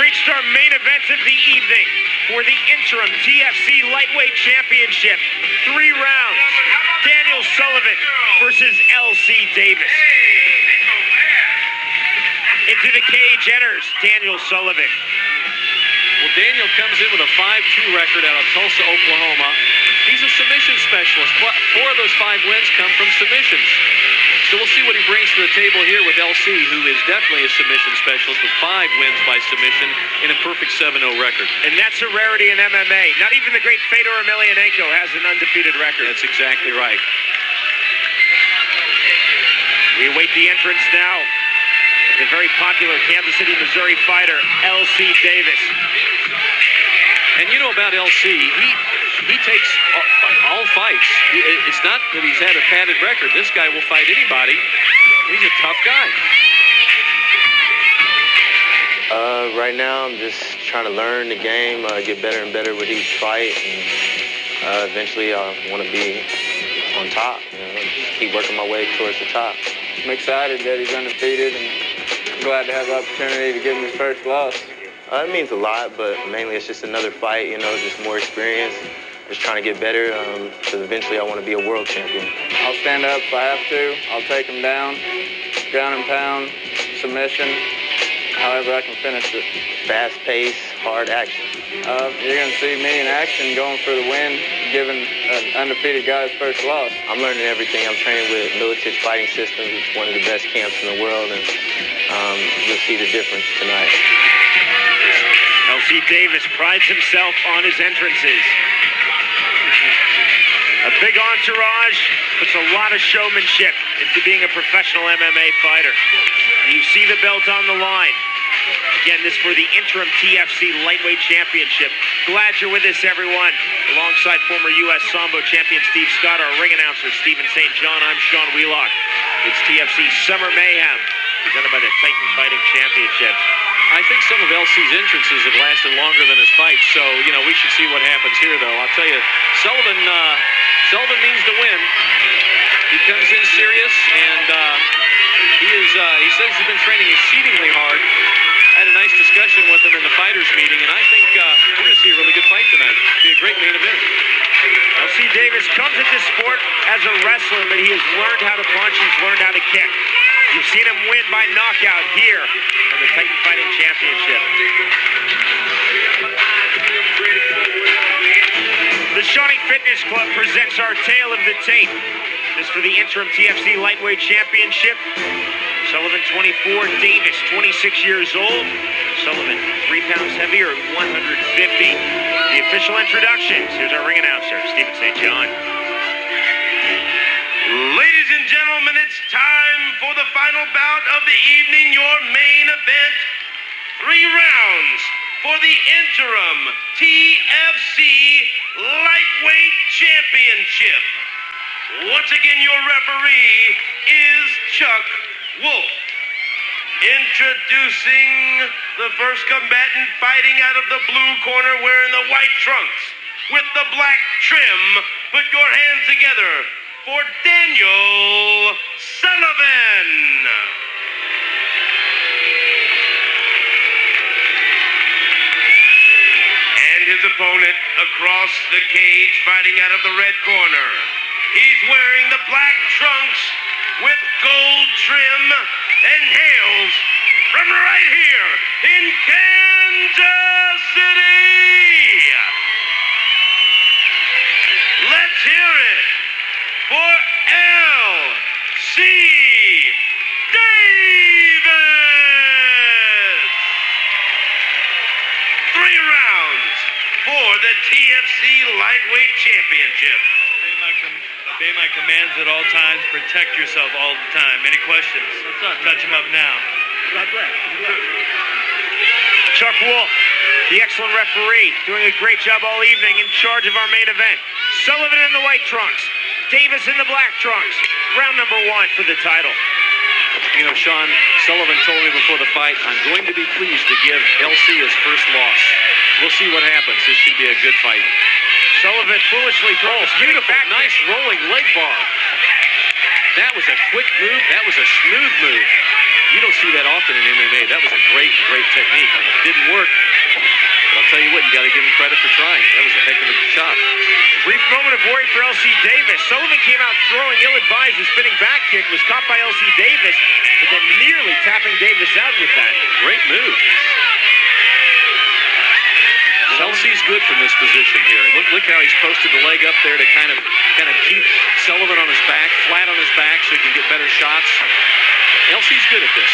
reached our main event of the evening for the interim TFC Lightweight Championship. 3 rounds. Daniel Sullivan versus LC Davis. Into the cage enters Daniel Sullivan. Well, Daniel comes in with a 5-2 record out of Tulsa, Oklahoma. He's a submission specialist. 4 of those 5 wins come from submissions. So we'll see what he brings to the table here with LC, who is definitely a submission specialist with 5 wins by submission in a perfect 7-0 record. And that's a rarity in MMA. Not even the great Fedor Emelianenko has an undefeated record. That's exactly right. We await the entrance now of the very popular Kansas City, Missouri fighter, LC Davis. And you know about LC, he takes all fights. It's not that he's had a padded record. This guy will fight anybody. He's a tough guy. Right now, I'm just trying to learn the game, get better and better with each fight, and eventually I want to be on top. Just keep working my way towards the top. I'm excited that he's undefeated, and I'm glad to have the opportunity to give him his first loss. It means a lot, but mainly it's just another fight, just more experience. Just trying to get better, because eventually I want to be a world champion. I'll stand up if I have to. I'll take him down, ground and pound, submission, however I can finish it. Fast pace, hard action. You're going to see me in action going for the win, giving an undefeated guy his first loss. I'm learning everything. I'm training with Militich Fighting Systems. It's one of the best camps in the world, and you'll see the difference tonight. LC Davis prides himself on his entrances. A big entourage puts a lot of showmanship into being a professional MMA fighter. You see the belt on the line. Again, this for the interim TFC Lightweight Championship. Glad you're with us, everyone. Alongside former U.S. Sambo champion Steve Scott, our ring announcer, Stephen St. John, I'm Sean Wheelock. It's TFC Summer Mayhem, presented by the Titan Fighting Championship. I think some of LC's entrances have lasted longer than his fights, so, we should see what happens here, though. I'll tell you, Sullivan means to win. He comes in serious, and he says he's been training exceedingly hard. I had a nice discussion with him in the fighters meeting, and I think we're going to see a really good fight tonight. It'll be a great main event. LC Davis comes at this sport as a wrestler, but he has learned how to punch, he's learned how to kick. You've seen him win by knockout here on the Titan Fighting Championship. The Shawnee Fitness Club presents our Tale of the Tape. This for the interim TFC Lightweight Championship. Sullivan 24, Davis 26 years old. Sullivan 3 pounds heavier at 150. The official introductions. Here's our ring announcer, Stephen St. John. Ladies and gentlemen, it's time for the final bout of the evening, your main event. 3 rounds for the interim TFC Lightweight Championship. Once again, your referee is Chuck Wolf. Introducing the first combatant fighting out of the blue corner wearing the white trunks with the black trim. Put your hands together for Daniel Sullivan. And his opponent across the cage fighting out of the red corner. He's wearing the black trunks with gold trim and hails from right here in Kansas City. Let's hear it for LC Davis. 3 rounds for the TFC Lightweight Championship. Obey my commands at all times. Protect yourself all the time. Any questions? Touch him up now. Chuck Wolf, the excellent referee, doing a great job all evening, in charge of our main event. Sullivan in the white trunks, Davis in the black trunks. Round number 1 for the title. Sean, Sullivan told me before the fight, I'm going to be pleased to give LC his first loss. We'll see what happens. This should be a good fight. Sullivan foolishly throws. Beautiful, nice rolling leg bar. That was a quick move. That was a smooth move. You don't see that often in MMA. That was a great, great technique. Didn't work. But I'll tell you what, you got to give him credit for trying. That was a heck of a shot. Brief moment of worry for L.C. Davis. Sullivan came out throwing ill-advised. His spinning back kick was caught by L.C. Davis, but then nearly tapping Davis out with that. Great move. L.C.'s good from this position here. Look how he's posted the leg up there to kind of keep Sullivan on his back, flat on his back, so he can get better shots. L.C.'s good at this.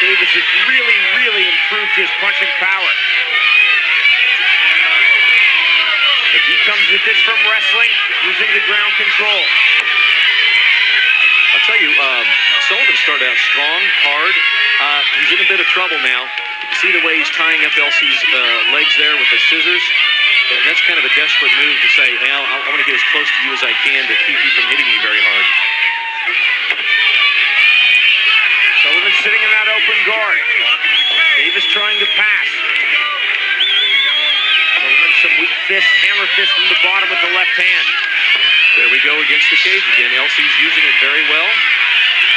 Davis has really, really improved his punching power. But he comes with this from wrestling, using the ground control. I'll tell you, Sullivan started out strong, hard. He's in a bit of trouble now. See the way he's tying up L.C.'s legs there with the scissors? That's kind of a desperate move to say, hey, I want to get as close to you as I can to keep you from hitting me very hard. Sullivan sitting in that open guard. Davis trying to pass. Sullivan some weak fist, hammer fist from the bottom with the left hand. There we go against the cage again. L.C.'s using it very well.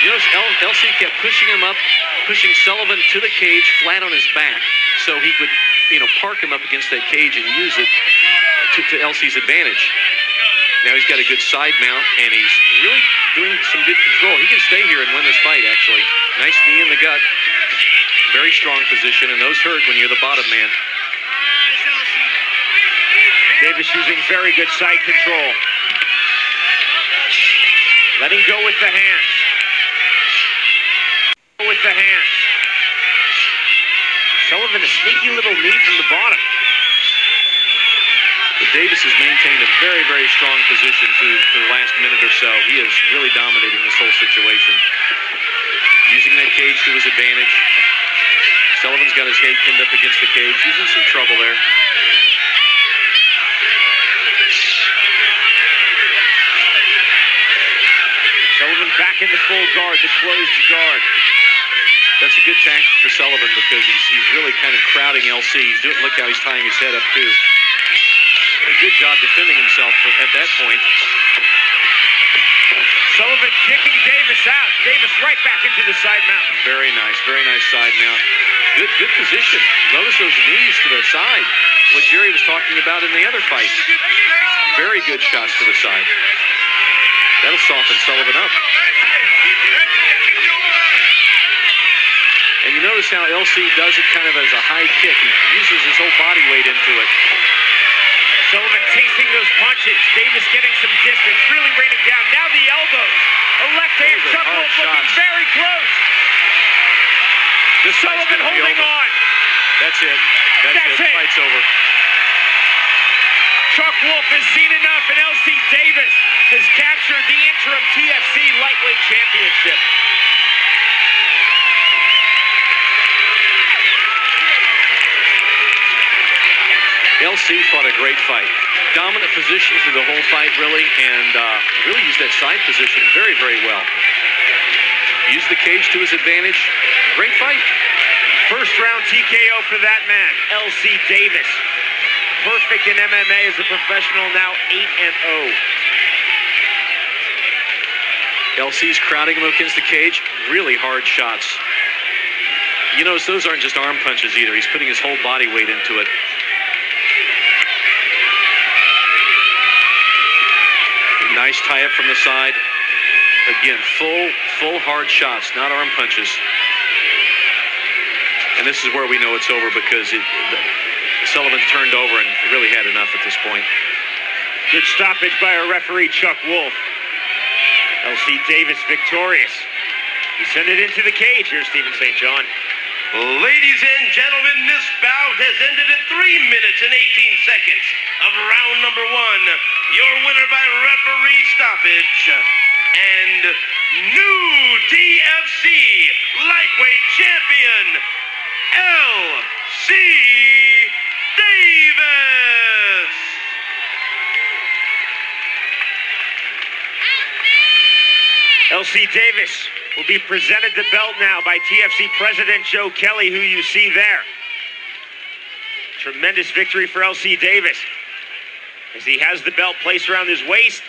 You notice L.C. kept pushing him up, pushing Sullivan to the cage flat on his back so he could, park him up against that cage and use it to L.C.'s advantage. Now he's got a good side mount, and he's really doing some good control. He can stay here and win this fight, actually. Nice knee in the gut. Very strong position, and those hurt when you're the bottom man. Davis using very good side control. Letting go with the hands. With the hands. Sullivan, a sneaky little knee from the bottom. But Davis has maintained a very, very strong position through the last minute or so. He is really dominating this whole situation. Using that cage to his advantage. Sullivan's got his head pinned up against the cage. He's in some trouble there. Sullivan back in the full guard, the closed guard. That's a good tactic for Sullivan because he's really kind of crowding L.C. Look how he's tying his head up too. A good job defending himself at that point. Sullivan kicking Davis out. Davis right back into the side mount. Very nice side mount. Good position. Notice those knees to the side. What Jerry was talking about in the other fight. Very good shots to the side. That'll soften Sullivan up. And you notice how L.C. does it kind of as a high kick. He uses his whole body weight into it. Sullivan tasting those punches. Davis getting some distance, really raining down. Now the elbows. A left hand chuck Wolf looking very close. Sullivan holding on. That's it. That's it. Fight's over. Chuck Wolf has seen enough, and L.C. Davis has captured the interim TFC lightweight championship. L.C. fought a great fight. Dominant position through the whole fight, really, and really used that side position very, very well. Used the cage to his advantage. Great fight. First round TKO for that man, L.C. Davis. Perfect in MMA as a professional, now 8-0. L.C.'s crowding him against the cage. Really hard shots. You notice those aren't just arm punches either. He's putting his whole body weight into it. Nice tie-up from the side. Again, full hard shots, not arm punches. And this is where we know it's over because Sullivan turned over and really had enough at this point. Good stoppage by our referee, Chuck Wolf. L.C. Davis victorious. We send it into the cage. Here's Stephen St. John. Ladies and gentlemen, this bout has ended at 3 minutes and 18 seconds of round number 1. Your winner by referee stoppage and new TFC lightweight champion, L.C. Davis. L.C. Davis will be presented the belt now by TFC President Joe Kelly, who you see there. Tremendous victory for L.C. Davis. As he has the belt placed around his waist,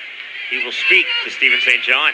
he will speak to Stephen St. John.